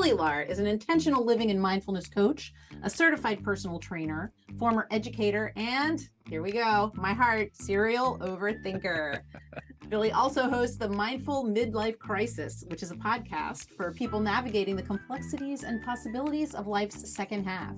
Billy Lahr is an intentional living and mindfulness coach, a certified personal trainer, former educator, and here we go, my heart, serial overthinker. Billy also hosts the Mindful Midlife Crisis, which is a podcast for people navigating the complexities and possibilities of life's second half.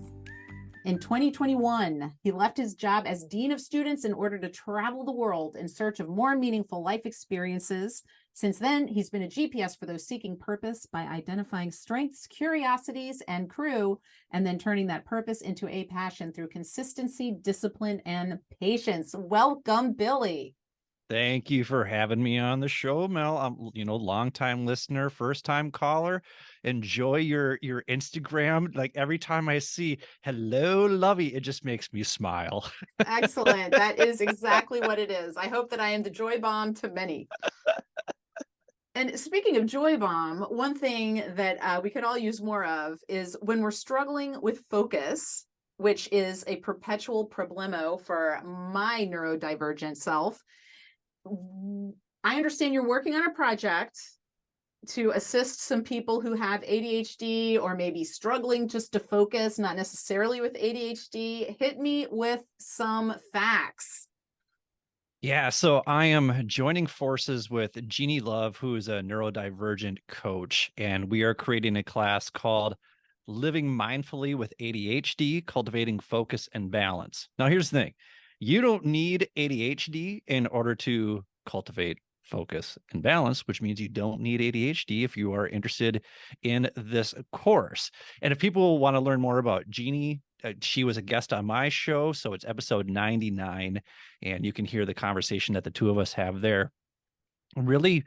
In 2021, he left his job as Dean of Students in order to travel the world in search of more meaningful life experiences. Since then, he's been a GPS for those seeking purpose by identifying strengths, curiosities, and crew, and then turning that purpose into a passion through consistency, discipline, and patience. Welcome, Billy. Thank you for having me on the show, Mel. I'm, longtime listener, first time caller. Enjoy your Instagram. Like every time I see hello, lovey, it just makes me smile. Excellent. That is exactly what it is. I hope that I am the joy bomb to many. And speaking of joy bomb, one thing that we could all use more of is when we're struggling with focus, which is a perpetual problemo for my neurodivergent self. I understand you're working on a project to assist some people who have ADHD or maybe struggling just to focus, not necessarily with ADHD. Hit me with some facts. Yeah, so I am joining forces with Jeannie Love, who is a neurodivergent coach, and we are creating a class called Living Mindfully with ADHD, Cultivating Focus and Balance. Now, here's the thing. You don't need ADHD in order to cultivate focus and balance, which means you don't need ADHD if you are interested in this course. And if people want to learn more about Jeannie, she was a guest on my show, so it's episode 99, and you can hear the conversation that the two of us have there. Really,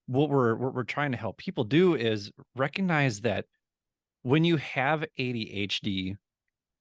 what we're trying to help people do is recognize that when you have ADHD,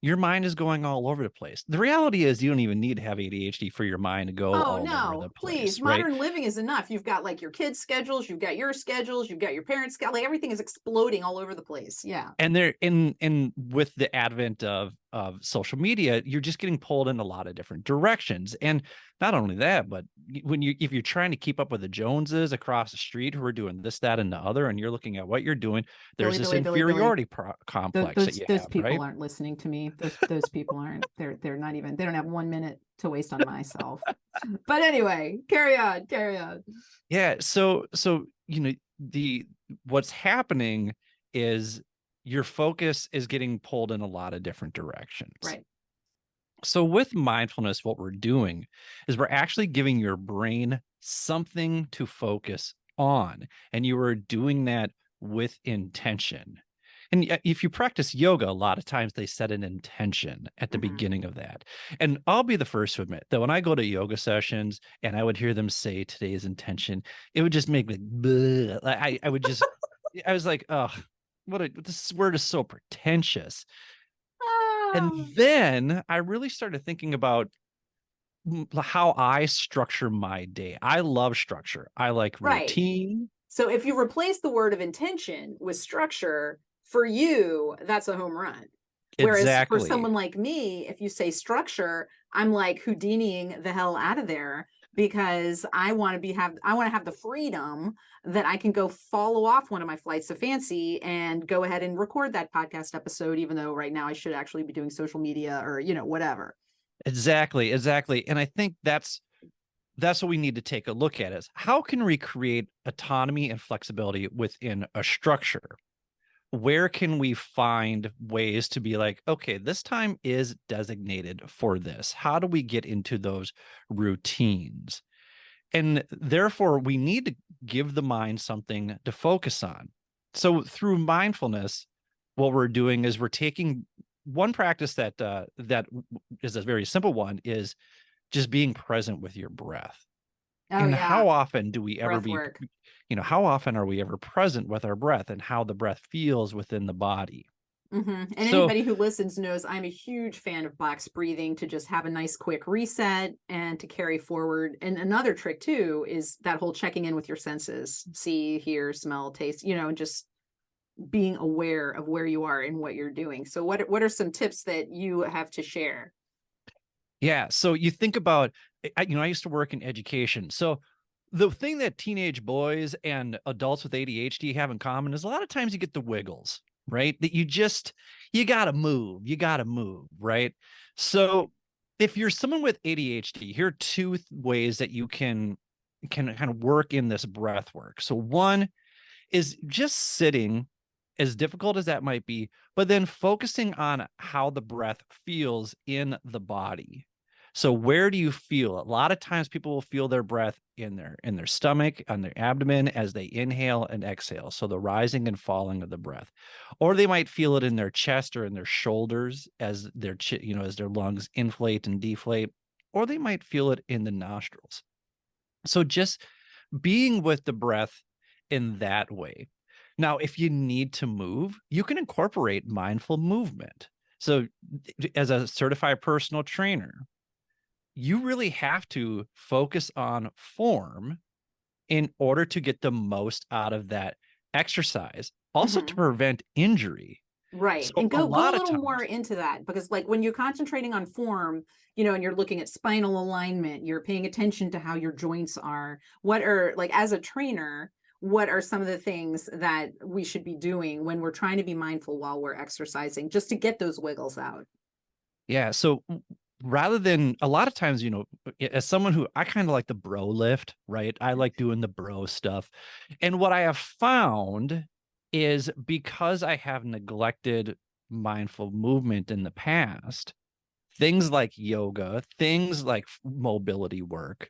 your mind is going all over the place. The reality is you don't even need to have ADHD for your mind to go all over the place. Please. Right? Modern living is enough. You've got like your kids' schedules, you've got your schedules, you've got your parents' schedule, like everything is exploding all over the place. Yeah. And there in with the advent of social media, you're just getting pulled in a lot of different directions. And not only that, but if you're trying to keep up with the Joneses across the street who are doing this, that, and the other, and you're looking at what you're doing, there's this inferiority complex that you have. Those people right? aren't listening to me. Those people aren't. They're not even. They don't have 1 minute to waste on myself. But anyway, carry on. Yeah. So what's happening is your focus is getting pulled in a lot of different directions. Right. So with mindfulness, what we're doing is we're actually giving your brain something to focus on, and you are doing that with intention. And if you practice yoga, a lot of times they set an intention at the beginning of that. And I'll be the first to admit that when I go to yoga sessions and I would hear them say today's intention, it would just make me, bleh. I would just, I was like, oh, this word is so pretentious. And then I really started thinking about how I structure my day. I love structure. I like routine. Right. So if you replace the word of intention with structure, for you, that's a home run. Whereas Exactly. for someone like me, if you say structure, I'm like Houdiniing the hell out of there because I want to have the freedom that I can go follow off one of my flights of fancy and go ahead and record that podcast episode, even though right now I should actually be doing social media or, whatever. Exactly. And I think that's what we need to take a look at is how can we create autonomy and flexibility within a structure? Where can we find ways to be like, okay, this time is designated for this? How do we get into those routines? And therefore, we need to give the mind something to focus on. So through mindfulness, what we're doing is we're taking one practice that is a very simple one is just being present with your breath. How often do we ever how often are we ever present with our breath and how the breath feels within the body? And anybody who listens knows I'm a huge fan of box breathing to just have a nice quick reset and to carry forward. And another trick too is that whole checking in with your senses, see, hear, smell, taste, and just being aware of where you are and what you're doing. So what are some tips that you have to share? Yeah. So you think about, I used to work in education. So the thing that teenage boys and adults with ADHD have in common is a lot of times you get the wiggles, right? That you got to move, right? So if you're someone with ADHD, here are two ways that you can kind of work in this breath work. So one is just sitting, as difficult as that might be, but then focusing on how the breath feels in the body. So where do you feel? A lot of times people will feel their breath in their stomach, on their abdomen as they inhale and exhale. So the rising and falling of the breath. Or they might feel it in their chest or in their shoulders as as their lungs inflate and deflate, or they might feel it in the nostrils. So just being with the breath in that way. Now, if you need to move, you can incorporate mindful movement. So, as a certified personal trainer, you really have to focus on form in order to get the most out of that exercise, also to prevent injury. Right. So, And a go a lot of little more times, into that, because like when you're concentrating on form, and you're looking at spinal alignment, you're paying attention to how your joints are. What are, like, as a trainer, what are some of the things that we should be doing when we're trying to be mindful while we're exercising, just to get those wiggles out? yeah. So, rather than a lot of times, as someone who I kind of like the bro lift, right? I like doing the bro stuff. And what I have found is because I have neglected mindful movement in the past, things like yoga, things like mobility work,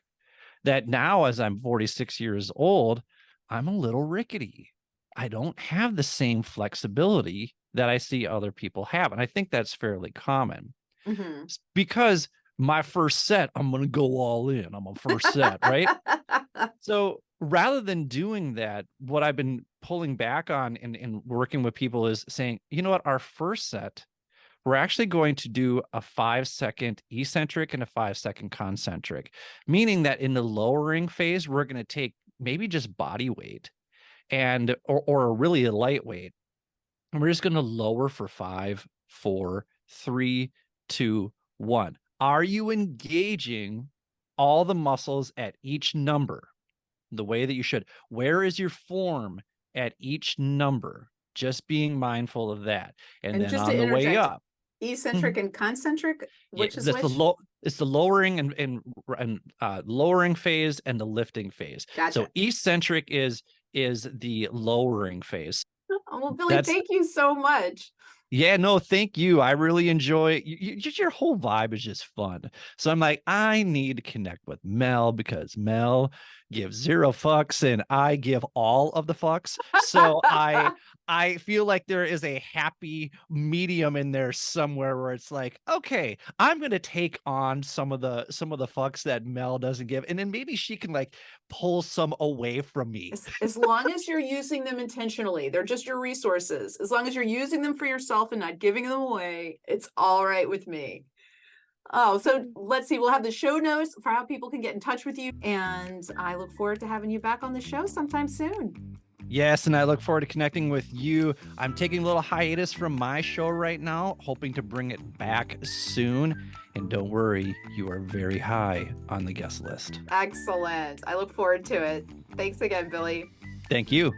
that now as I'm 46 years old, I'm a little rickety. I don't have the same flexibility that I see other people have. And I think that's fairly common Hmm. because my first set, I'm going to go all in. I'm a first set, right? So rather than doing that, what I've been pulling back on and working with people is saying, you know what, our first set, we're actually going to do a 5-second eccentric and a 5-second concentric, meaning that in the lowering phase, we're going to take maybe just body weight or a really lightweight. And we're just going to lower for 5, 4, 3, 2, 1. Are you engaging all the muscles at each number the way that you should? Where is your form at each number? Just being mindful of that. And And then just to on the way interject, up, eccentric and concentric, yeah, which is that's the which? low. It's the lowering and lowering phase and the lifting phase. So Gotcha. eccentric is the lowering phase. Oh, well, Billy, That's thank you so much. Yeah, no, thank you. I really enjoy just your whole vibe is just fun. So I'm like, I need to connect with Mel because Mel gives zero fucks and I give all of the fucks. So I feel like there is a happy medium in there somewhere where it's like, okay, I'm gonna take on some of the fucks that Mel doesn't give, and then maybe she can like pull some away from me. As long as you're using them intentionally, they're just your resources. As long as you're using them for yourself and not giving them away, it's all right with me. Oh, so let's see. We'll have the show notes for how people can get in touch with you. And I look forward to having you back on the show sometime soon. Yes, and I look forward to connecting with you. I'm taking a little hiatus from my show right now, hoping to bring it back soon. And don't worry, you are very high on the guest list. Excellent. I look forward to it. Thanks again, Billy. Thank you.